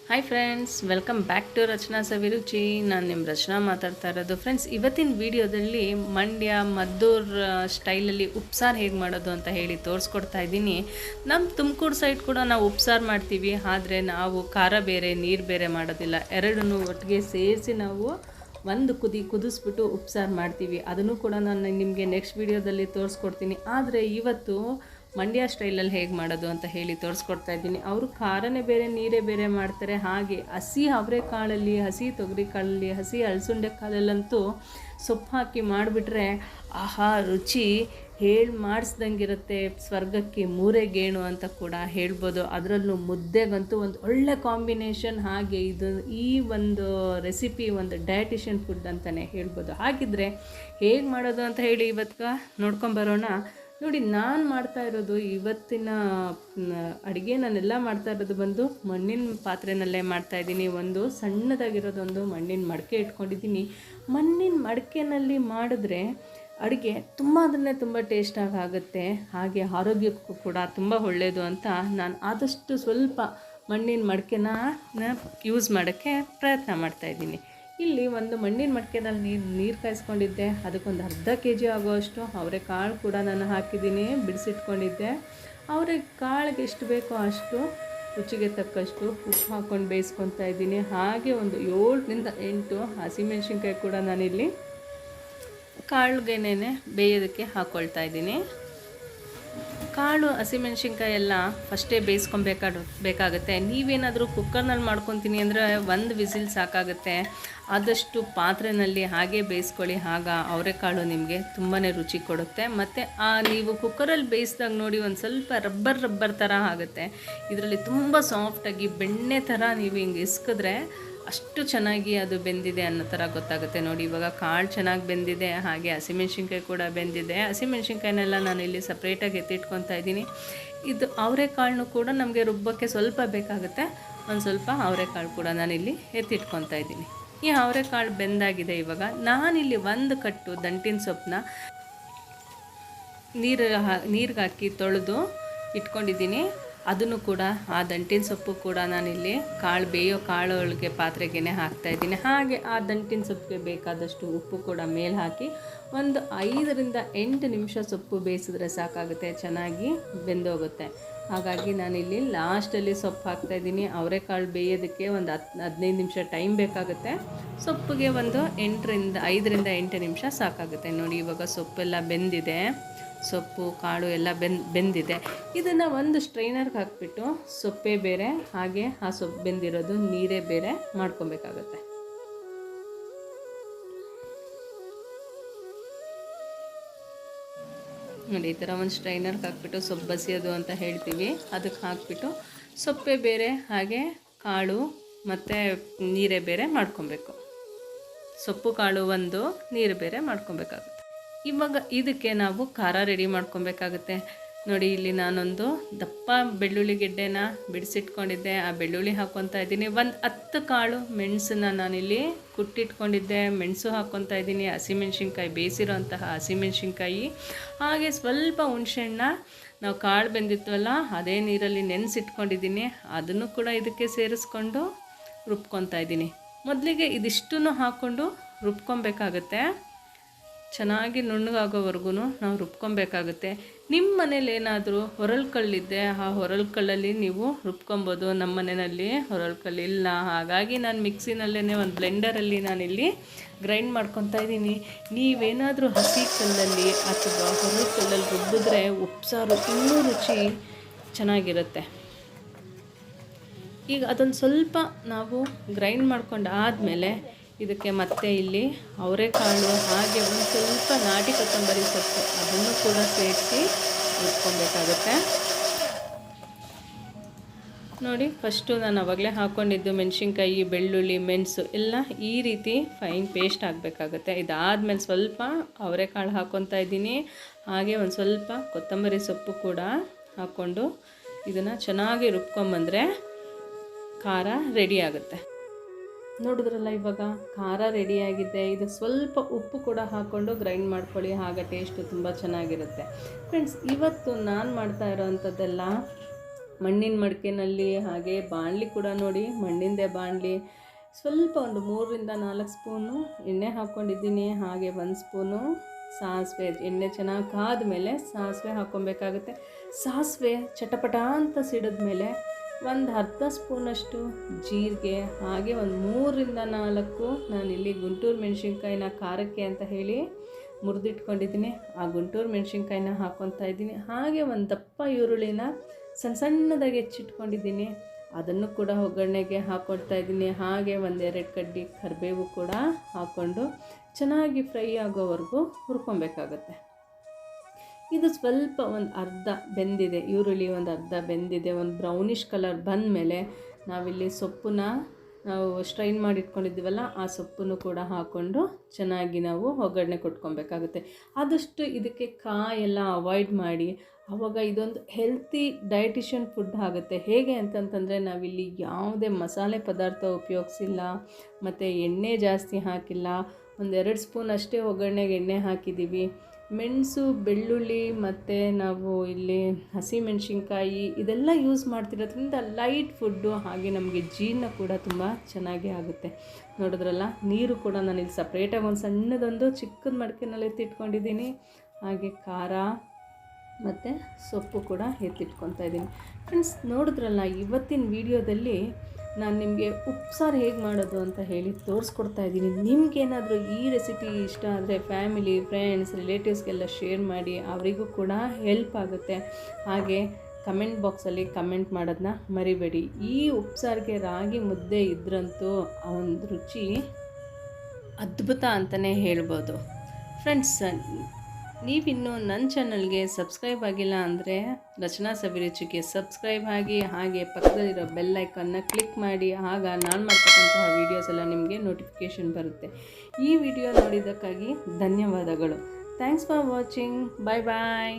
Hi friends, welcome back to Rachana Saviruchi. ನಾನು ನಿಮ್ಮ ರಚನಾ ಮಾತಾಡ್ತಾ ಇರೋದು. ಫ್ರೆಂಡ್ಸ್, ಇವತ್ತಿನ ವಿಡಿಯೋದಲ್ಲಿ ಮಂಡ್ಯ ಮದ್ದೂರು ಸ್ಟೈಲಲ್ಲಿ ಉಪ್ಸಾರು ಹೇಗೆ ಮಾಡೋದು ಅಂತ ಹೇಳಿ ತೋರಿಸ್ಕೊಡ್ತಾ ಇದ್ದೀನಿ. ನಮ್ಮ ತುಮಕೂರು ಸೈಡ್ ಕೂಡ ನಾವು ಉಪ್ಸಾರು ಮಾಡ್ತೀವಿ, ಆದರೆ ನಾವು ಖಾರ ಬೇರೆ ನೀರು ಬೇರೆ ಮಾಡೋದಿಲ್ಲ. ಎರಡನ್ನೂ ಒಟ್ಟಿಗೆ ಸೇರಿಸಿ ನಾವು ಒಂದು ಕುದಿಸ್ಬಿಟ್ಟು ಉಪ್ಸಾರು ಮಾಡ್ತೀವಿ. ಅದನ್ನು ಕೂಡ ನಾನು ನಿಮಗೆ ನೆಕ್ಸ್ಟ್ ವಿಡಿಯೋದಲ್ಲಿ ತೋರಿಸ್ಕೊಡ್ತೀನಿ. ಆದರೆ ಇವತ್ತು ಮಂಡ್ಯ ಸ್ಟೈಲಲ್ಲಿ ಹೇಗೆ ಮಾಡೋದು ಅಂತ ಹೇಳಿ ತೋರಿಸ್ಕೊಡ್ತಾ ಇದ್ದೀನಿ. ಅವರು ಖಾರನೇ ಬೇರೆ ನೀರೇ ಬೇರೆ ಮಾಡ್ತಾರೆ. ಹಾಗೆ ಹಸಿ ಅವರೆಕಾಳಲ್ಲಿ, ಹಸಿ ತೊಗರಿಕಾಳಲ್ಲಿ, ಹಸಿ ಅಲಸಂಡೆ ಕಾಳಲ್ಲಂತೂ ಸೊಪ್ಪು ಹಾಕಿ ಮಾಡಿಬಿಟ್ರೆ ಆಹಾ ರುಚಿ ಮಾಡಿಸ್ದಂಗಿರುತ್ತೆ. ಸ್ವರ್ಗಕ್ಕೆ ಮೂರೇ ಗೇಣು ಅಂತ ಕೂಡ ಹೇಳ್ಬೋದು. ಅದರಲ್ಲೂ ಮುದ್ದೆಗಂತೂ ಒಂದು ಒಳ್ಳೆ ಕಾಂಬಿನೇಷನ್. ಹಾಗೆ ಈ ಒಂದು ರೆಸಿಪಿ ಒಂದು ಡಯಟಿಷಿಯನ್ ಫುಡ್ ಅಂತಲೇ ಹೇಳ್ಬೋದು. ಹಾಗಿದ್ರೆ ಹೇಗೆ ಮಾಡೋದು ಅಂತ ಹೇಳಿ ಇವತ್ತು ನೋಡ್ಕೊಂಬರೋಣ. ನೋಡಿ, ನಾನು ಮಾಡ್ತಾ ಇರೋದು ಇವತ್ತಿನ ಅಡುಗೆ, ನಾನೆಲ್ಲ ಮಾಡ್ತಾ ಇರೋದು ಬಂದು ಮಣ್ಣಿನ ಪಾತ್ರೆನಲ್ಲೇ ಮಾಡ್ತಾಯಿದ್ದೀನಿ. ಒಂದು ಸಣ್ಣದಾಗಿರೋದೊಂದು ಮಣ್ಣಿನ ಮಡಕೆ ಇಟ್ಕೊಂಡಿದ್ದೀನಿ. ಮಣ್ಣಿನ ಮಡಕೆನಲ್ಲಿ ಮಾಡಿದ್ರೆ ಅಡುಗೆ ತುಂಬ ಅಂದರೆ ತುಂಬ ಟೇಸ್ಟಾಗಿ ಆಗುತ್ತೆ. ಹಾಗೆ ಆರೋಗ್ಯಕ್ಕೂ ಕೂಡ ತುಂಬ ಒಳ್ಳೆಯದು ಅಂತ ನಾನು ಆದಷ್ಟು ಸ್ವಲ್ಪ ಮಣ್ಣಿನ ಮಡಕೆನ ಯೂಸ್ ಮಾಡೋಕ್ಕೆ ಪ್ರಯತ್ನ ಮಾಡ್ತಾಯಿದ್ದೀನಿ. ಇಲ್ಲಿ ಒಂದು ಮಣ್ಣಿನ ಮಡಕೆನಲ್ಲಿ ನೀರು ಕಾಯಿಸ್ಕೊಂಡಿದ್ದೆ. ಅದಕ್ಕೊಂದು ಅರ್ಧ kg ಆಗೋಷ್ಟು ಅವರೆಕಾಳು ಕೂಡ ನಾನು ಹಾಕಿದ್ದೀನಿ, ಬಿಡಿಸಿಟ್ಕೊಂಡಿದ್ದೆ. ಅವರೆಕಾಳಿಗೆ ಎಷ್ಟು ಬೇಕೋ ಅಷ್ಟು ರುಚಿಗೆ ತಕ್ಕಷ್ಟು ಉಪ್ಪು ಹಾಕ್ಕೊಂಡು ಬೇಯಿಸ್ಕೊತಾ ಇದ್ದೀನಿ. ಹಾಗೆ ಒಂದು 7ರಿಂದ 8 ಹಸಿಮೆಣ್ಸಿನ್ಕಾಯಿ ಕೂಡ ನಾನಿಲ್ಲಿ ಕಾಳುಗೆನೇ ಬೇಯೋದಕ್ಕೆ ಹಾಕ್ಕೊಳ್ತಾ ಇದ್ದೀನಿ. ಕಾಳು ಹಸಿಮೆಣ್ಸಿನ್ಕಾಯಿ ಎಲ್ಲ ಫಸ್ಟೇ ಬೇಯಿಸ್ಕೊಬೇಕಾಗುತ್ತೆ. ನೀವೇನಾದರೂ ಕುಕ್ಕರ್ನಲ್ಲಿ ಮಾಡ್ಕೊತೀನಿ ಅಂದರೆ ಒಂದು ವಿಸಿಲ್ ಸಾಕಾಗುತ್ತೆ. ಆದಷ್ಟು ಪಾತ್ರೆಯಲ್ಲಿ ಹಾಗೆ ಬೇಯಿಸ್ಕೊಳ್ಳಿ, ಆಗ ಅವರೆಕಾಳು ನಿಮಗೆ ತುಂಬಾ ರುಚಿ ಕೊಡುತ್ತೆ. ಮತ್ತು ನೀವು ಕುಕ್ಕರಲ್ಲಿ ಬೇಯಿಸಿದಾಗ ನೋಡಿ ಒಂದು ಸ್ವಲ್ಪ ರಬ್ಬರ್ ಥರ ಆಗುತ್ತೆ. ಇದರಲ್ಲಿ ತುಂಬ ಸಾಫ್ಟಾಗಿ ಬೆಣ್ಣೆ ಥರ ನೀವು ಹಿಂಗೆ ಇಸ್ಕಿದ್ರೆ ಅಷ್ಟು ಚೆನ್ನಾಗಿ ಅದು ಬೆಂದಿದೆ ಅನ್ನೋ ಥರ ಗೊತ್ತಾಗುತ್ತೆ. ನೋಡಿ, ಇವಾಗ ಕಾಳು ಚೆನ್ನಾಗಿ ಬೆಂದಿದೆ, ಹಾಗೆ ಹಸಿಮೆಣ್ಸಿನ್ಕಾಯಿ ಕೂಡ ಬೆಂದಿದೆ. ಹಸಿಮೆಣ್ಸಿನ್ಕಾಯಿನೆಲ್ಲ ನಾನು ಇಲ್ಲಿ ಸಪ್ರೇಟಾಗಿ ಎತ್ತಿಟ್ಕೊತಾ ಇದ್ದೀನಿ. ಇದು ಅವರೆಕಾಳನ್ನು ಕೂಡ ನಮಗೆ ರುಬ್ಬಕ್ಕೆ ಸ್ವಲ್ಪ ಬೇಕಾಗುತ್ತೆ. ಒಂದು ಸ್ವಲ್ಪ ಅವರೆಕಾಳು ಕೂಡ ನಾನಿಲ್ಲಿ ಎತ್ತಿಟ್ಕೊತಾ ಇದ್ದೀನಿ. ಈ ಅವರೆಕಾಳು ಬೆಂದಾಗಿದೆ. ಇವಾಗ ನಾನಿಲ್ಲಿ ಒಂದು ಕಟ್ಟು ದಂಟಿನ ಸೊಪ್ಪನ್ನ ನೀರಿಗೆ ಹಾಕಿ ತೊಳೆದು ಇಟ್ಕೊಂಡಿದ್ದೀನಿ. ಅದನ್ನು ಕೂಡ, ಆ ದಂಟಿನ ಸೊಪ್ಪು ಕೂಡ ನಾನಿಲ್ಲಿ ಬೇಯೋ ಕಾಳು ಒಳಗೆ ಪಾತ್ರೆಗೆ ಹಾಕ್ತಾಯಿದ್ದೀನಿ. ಹಾಗೆ ಆ ದಂಟಿನ ಸೊಪ್ಪಿಗೆ ಬೇಕಾದಷ್ಟು ಉಪ್ಪು ಕೂಡ ಮೇಲೆ ಹಾಕಿ ಒಂದು 5ರಿಂದ 8 ನಿಮಿಷ ಸೊಪ್ಪು ಬೇಯಿಸಿದ್ರೆ ಸಾಕಾಗುತ್ತೆ, ಚೆನ್ನಾಗಿ ಬೆಂದೋಗುತ್ತೆ. ಹಾಗಾಗಿ ನಾನಿಲ್ಲಿ ಲಾಸ್ಟಲ್ಲಿ ಸೊಪ್ಪು ಹಾಕ್ತಾಯಿದ್ದೀನಿ. ಅವರೆಕಾಳು ಬೇಯೋದಕ್ಕೆ ಒಂದು 15 ನಿಮಿಷ ಟೈಮ್ ಬೇಕಾಗುತ್ತೆ. ಸೊಪ್ಪಿಗೆ ಒಂದು 5ರಿಂದ 8 ನಿಮಿಷ ಸಾಕಾಗುತ್ತೆ. ನೋಡಿ, ಇವಾಗ ಸೊಪ್ಪೆಲ್ಲ ಬೆಂದಿದೆ, ಸೊಪ್ಪು ಕಾಳು ಎಲ್ಲ ಬೆಂದಿದೆ. ಇದನ್ನು ಒಂದು ಸ್ಟ್ರೈನರ್ಗೆ ಹಾಕ್ಬಿಟ್ಟು ಸೊಪ್ಪೇ ಬೇರೆ, ಹಾಗೆ ಆ ಸೊಪ್ಪು ಬೆಂದಿರೋದು ನೀರೇ ಬೇರೆ ಮಾಡ್ಕೊಬೇಕಾಗತ್ತೆ. ನೋಡಿ, ಈ ಥರ ಒಂದು ಸ್ಟ್ರೈನರ್ಗೆ ಹಾಕ್ಬಿಟ್ಟು ಸೊಪ್ಪು ಬಸಿಯೋದು ಅಂತ ಹೇಳ್ತೀವಿ, ಅದಕ್ಕೆ ಹಾಕ್ಬಿಟ್ಟು ಸೊಪ್ಪೇ ಬೇರೆ, ಹಾಗೆ ಕಾಳು ಮತ್ತು ನೀರೇ ಬೇರೆ ಮಾಡ್ಕೊಬೇಕು. ಸೊಪ್ಪು ಕಾಳು ಒಂದು, ನೀರು ಬೇರೆ ಮಾಡ್ಕೊಬೇಕಾಗುತ್ತೆ. ಇವಾಗ ಇದಕ್ಕೆ ನಾವು ಖಾರ ರೆಡಿ ಮಾಡ್ಕೊಬೇಕಾಗುತ್ತೆ. ನೋಡಿ, ಇಲ್ಲಿ ನಾನೊಂದು ದಪ್ಪ ಬೆಳ್ಳುಳ್ಳಿ ಗೆಡ್ಡೆನ ಬಿಡಿಸಿಟ್ಕೊಂಡಿದ್ದೆ, ಆ ಬೆಳ್ಳುಳ್ಳಿ ಹಾಕ್ಕೊತಾ ಇದ್ದೀನಿ. ಒಂದು 10 ಕಾಳು ಮೆಣಸನ್ನ ನಾನಿಲ್ಲಿ ಕುಟ್ಟಿಟ್ಕೊಂಡಿದ್ದೆ, ಮೆಣಸು ಹಾಕ್ಕೊತಾ ಇದ್ದೀನಿ. ಹಸಿಮೆಣ್ಸಿನ್ಕಾಯಿ, ಬೇಯಿಸಿರೋಂತಹ ಹಸಿಮೆಣ್ಸಿನ್ಕಾಯಿ, ಹಾಗೆ ಸ್ವಲ್ಪ ಹುಣಸೆಹಣ್ಣ ನಾವು ಕಾಳು ಬೆಂದಿತ್ವಲ್ಲ ಅದೇ ನೀರಲ್ಲಿ ನೆನೆಸಿಟ್ಕೊಂಡಿದ್ದೀನಿ, ಅದನ್ನು ಕೂಡ ಇದಕ್ಕೆ ಸೇರಿಸ್ಕೊಂಡು ರುಬ್ಕೊತಾ ಇದ್ದೀನಿ. ಮೊದಲಿಗೆ ಇದಿಷ್ಟನ್ನು ಹಾಕ್ಕೊಂಡು ರುಬ್ಕೊಬೇಕಾಗತ್ತೆ. ಚೆನ್ನಾಗಿ ನುಣ್ಣಗಾಗೋವರೆಗೂ ನಾವು ರುಬ್ಕೊಬೇಕಾಗುತ್ತೆ. ನಿಮ್ಮ ಮನೇಲಿ ಏನಾದರೂ ಹೊರಳು ಕಲ್ಲಿದ್ದೆ, ಆ ಹೊರಳು ಕಲ್ಲಲ್ಲಿ ನೀವು ರುಬ್ಕೊಬೋದು. ನಮ್ಮ ಮನೆಯಲ್ಲಿ ಹೊರಳು ಕಲ್ಲಿಲ್ಲ, ಹಾಗಾಗಿ ನಾನು ಮಿಕ್ಸಿನಲ್ಲೇ ಒಂದು ಬ್ಲೆಂಡರಲ್ಲಿ ನಾನಿಲ್ಲಿ ಗ್ರೈಂಡ್ ಮಾಡ್ಕೊತಾ ಇದ್ದೀನಿ. ನೀವೇನಾದರೂ ಹಸಿ ಕಲ್ಲಲ್ಲಿ ಅಥವಾ ಹೊರಳು ಕಲ್ಲಲ್ಲಿ ರುಬ್ಬಿದ್ರೆ ಉಪ್ಸಾರು ಇನ್ನೂ ರುಚಿ ಚೆನ್ನಾಗಿರುತ್ತೆ. ಈಗ ಅದೊಂದು ಸ್ವಲ್ಪ ನಾವು ಗ್ರೈಂಡ್ ಮಾಡ್ಕೊಂಡು ಆದಮೇಲೆ ಇದಕ್ಕೆ ಮತ್ತೆ ಇಲ್ಲಿ ಅವರೆಕಾಳು, ಹಾಗೆ ಒಂದು ಸ್ವಲ್ಪ ನಾಟಿ ಕೊತ್ತಂಬರಿ ಸೊಪ್ಪು, ಅದನ್ನು ಕೂಡ ಸೇರಿಸಿ ರುಬ್ಕೊಬೇಕಾಗುತ್ತೆ. ನೋಡಿ, ಫಸ್ಟು ನಾನು ಆವಾಗಲೇ ಹಾಕ್ಕೊಂಡಿದ್ದು ಮೆಣಸಿನ್ಕಾಯಿ, ಬೆಳ್ಳುಳ್ಳಿ, ಮೆಣಸು ಎಲ್ಲ ಈ ರೀತಿ ಫೈನ್ ಪೇಸ್ಟ್ ಆಗಬೇಕಾಗುತ್ತೆ. ಇದಾದಮೇಲೆ ಸ್ವಲ್ಪ ಅವರೆಕಾಳು ಹಾಕ್ಕೊತಾ ಇದ್ದೀನಿ, ಹಾಗೆ ಒಂದು ಸ್ವಲ್ಪ ಕೊತ್ತಂಬರಿ ಸೊಪ್ಪು ಕೂಡ ಹಾಕ್ಕೊಂಡು ಇದನ್ನು ಚೆನ್ನಾಗಿ ರುಬ್ಕೊಂಬಂದರೆ ಖಾರ ರೆಡಿ ಆಗುತ್ತೆ. ನೋಡಿದ್ರಲ್ಲ, ಇವಾಗ ಖಾರ ರೆಡಿಯಾಗಿದೆ. ಇದು ಸ್ವಲ್ಪ ಉಪ್ಪು ಕೂಡ ಹಾಕ್ಕೊಂಡು ಗ್ರೈಂಡ್ ಮಾಡ್ಕೊಳ್ಳಿ, ಆಗ ಟೇಸ್ಟು ತುಂಬ ಚೆನ್ನಾಗಿರುತ್ತೆ. ಫ್ರೆಂಡ್ಸ್, ಇವತ್ತು ನಾನು ಮಾಡ್ತಾ ಇರೋವಂಥದ್ದೆಲ್ಲ ಮಣ್ಣಿನ ಮಡಿಕೆನಲ್ಲಿ. ಹಾಗೆ ಬಾಣಲಿ ಕೂಡ ನೋಡಿ ಮಣ್ಣಿಂದೇ ಬಾಣಲಿ. ಸ್ವಲ್ಪ ಒಂದು 3-4 ಸ್ಪೂನು ಎಣ್ಣೆ ಹಾಕ್ಕೊಂಡಿದ್ದೀನಿ. ಹಾಗೆ 1 ಸ್ಪೂನು ಸಾಸಿವೆ. ಎಣ್ಣೆ ಚೆನ್ನಾಗಿ ಕಾದ ಮೇಲೆ ಸಾಸಿವೆ ಹಾಕ್ಕೊಬೇಕಾಗುತ್ತೆ. ಸಾಸಿವೆ ಚಟಪಟ ಅಂತ ಸಿಡಿದ್ಮೇಲೆ ಒಂದು ಅರ್ಧ ಸ್ಪೂನಷ್ಟು ಜೀರಿಗೆ, ಹಾಗೆ ಒಂದು 3-4 ನಾನಿಲ್ಲಿ ಗುಂಟೂರು ಮೆಣಸಿನ್ಕಾಯಿನ ಖಾರಕ್ಕೆ ಅಂತ ಹೇಳಿ ಮುರಿದಿಟ್ಕೊಂಡಿದ್ದೀನಿ. ಆ ಗುಂಟೂರು ಮೆಣಸಿನ್ಕಾಯಿನ ಹಾಕ್ಕೊತಾ ಇದ್ದೀನಿ. ಹಾಗೆ ಒಂದು ದಪ್ಪ ಈರುಳ್ಳಿನ ಸಣ್ಣದಾಗಿ ಹೆಚ್ಚಿಟ್ಕೊಂಡಿದ್ದೀನಿ, ಅದನ್ನು ಕೂಡ ಒಗ್ಗರಣೆಗೆ ಹಾಕ್ಕೊಡ್ತಾ ಇದ್ದೀನಿ. ಹಾಗೆ 1-2 ಕಡ್ಡಿ ಕರಿಬೇವು ಕೂಡ ಹಾಕ್ಕೊಂಡು ಚೆನ್ನಾಗಿ ಫ್ರೈ ಆಗೋವರೆಗೂ ಹುರ್ಕೊಬೇಕಾಗತ್ತೆ. ಇದು ಸ್ವಲ್ಪ ಒಂದು ಅರ್ಧ ಬೆಂದಿದೆ, ಈರುಳ್ಳಿ ಒಂದು ಅರ್ಧ ಬೆಂದಿದೆ, ಒಂದು ಬ್ರೌನಿಷ್ ಕಲರ್ ಬಂದ ಮೇಲೆ ನಾವಿಲ್ಲಿ ಸೊಪ್ಪನ್ನ ನಾವು ಸ್ಟ್ರೈನ್ ಮಾಡಿ ಇಟ್ಕೊಂಡಿದ್ದೀವಲ್ಲ ಆ ಸೊಪ್ಪನ್ನು ಕೂಡ ಹಾಕ್ಕೊಂಡು ಚೆನ್ನಾಗಿ ನಾವು ಒಗ್ಗರಣೆ ಕೊಟ್ಕೊಬೇಕಾಗುತ್ತೆ. ಆದಷ್ಟು ಇದಕ್ಕೆ ಕಾಯೆಲ್ಲ ಅವಾಯ್ಡ್ ಮಾಡಿ. ಆವಾಗ ಇದೊಂದು ಹೆಲ್ತಿ ಡಯಟಿಷಿಯನ್ ಫುಡ್ ಆಗುತ್ತೆ. ಹೇಗೆ ಅಂತಂತಂದರೆ ನಾವಿಲ್ಲಿ ಯಾವುದೇ ಮಸಾಲೆ ಪದಾರ್ಥ ಉಪಯೋಗಿಸಿಲ್ಲ, ಮತ್ತು ಎಣ್ಣೆ ಜಾಸ್ತಿ ಹಾಕಿಲ್ಲ. 1-2 ಸ್ಪೂನ್ ಅಷ್ಟೇ ಒಗ್ಗರಣೆಗೆ ಎಣ್ಣೆ ಹಾಕಿದ್ದೀವಿ. ಮೆಣಸು, ಬೆಳ್ಳುಳ್ಳಿ ಮತ್ತು ನಾವು ಇಲ್ಲಿ ಹಸಿಮೆಣಸಿನ್ಕಾಯಿ ಇದೆಲ್ಲ ಯೂಸ್ ಮಾಡ್ತಿರೋದ್ರಿಂದ ಲೈಟ್ ಫುಡ್ಡು. ಹಾಗೆ ನಮಗೆ ಜೀರ್ಣ ಕೂಡ ತುಂಬ ಚೆನ್ನಾಗೇ ಆಗುತ್ತೆ. ನೋಡಿದ್ರಲ್ಲ, ನೀರು ಕೂಡ ನಾನಿಲ್ಲಿ ಸಪ್ರೇಟಾಗಿ ಒಂದು ಸಣ್ಣದೊಂದು ಚಿಕ್ಕದ ಮಡಿಕೆನಲ್ಲಿ ಎತ್ತಿಟ್ಕೊಂಡಿದ್ದೀನಿ. ಹಾಗೆ ಖಾರ ಮತ್ತು ಸೊಪ್ಪು ಕೂಡ ಎತ್ತಿಟ್ಕೊತಾ ಇದ್ದೀನಿ. ಫ್ರೆಂಡ್ಸ್, ನೋಡಿದ್ರಲ್ಲ, ಇವತ್ತಿನ ವಿಡಿಯೋದಲ್ಲಿ ನಾನು ನಿಮಗೆ ಉಪ್ಸಾರು ಹೇಗೆ ಮಾಡೋದು ಅಂತ ಹೇಳಿ ತೋರಿಸ್ಕೊಡ್ತಾ ಇದ್ದೀನಿ. ನಿಮಗೇನಾದರೂ ಈ ರೆಸಿಪಿ ಇಷ್ಟ ಆದರೆ ಫ್ಯಾಮಿಲಿ, ಫ್ರೆಂಡ್ಸ್, ರಿಲೇಟಿವ್ಸ್ಗೆಲ್ಲ ಶೇರ್ ಮಾಡಿ, ಅವರಿಗೂ ಕೂಡ ಹೆಲ್ಪ್ ಆಗುತ್ತೆ. ಹಾಗೆ ಕಮೆಂಟ್ ಬಾಕ್ಸಲ್ಲಿ ಕಮೆಂಟ್ ಮಾಡೋದನ್ನ ಮರಿಬೇಡಿ. ಈ ಉಪ್ಸಾರಿಗೆ ರಾಗಿ ಮುದ್ದೆ ಇದ್ರಂತೂ ಆ ಒಂದು ರುಚಿ ಅದ್ಭುತ ಅಂತಲೇ ಹೇಳ್ಬೋದು. ಫ್ರೆಂಡ್ಸ್, ನೀವಿನ್ನೂ ನನ್ನ ಚಾನಲ್ಗೆ ಸಬ್ಸ್ಕ್ರೈಬ್ ಆಗಿಲ್ಲ ಅಂದರೆ ರಚನಾ ಸವಿರುಚಿಗೆ ಸಬ್ಸ್ಕ್ರೈಬ್ ಆಗಿ, ಹಾಗೆ ಪಕ್ಕದಲ್ಲಿರೋ ಬೆಲ್ ಐಕನ್ನ ಕ್ಲಿಕ್ ಮಾಡಿ. ಆಗ ನಾನು ಮಾಡ್ತಕ್ಕಂತಹ ವೀಡಿಯೋಸ್ ಎಲ್ಲ ನಿಮಗೆ ನೋಟಿಫಿಕೇಷನ್ ಬರುತ್ತೆ. ಈ ವಿಡಿಯೋ ನೋಡಿದ್ದಕ್ಕಾಗಿ ಧನ್ಯವಾದಗಳು. Thanks for watching. Bye bye.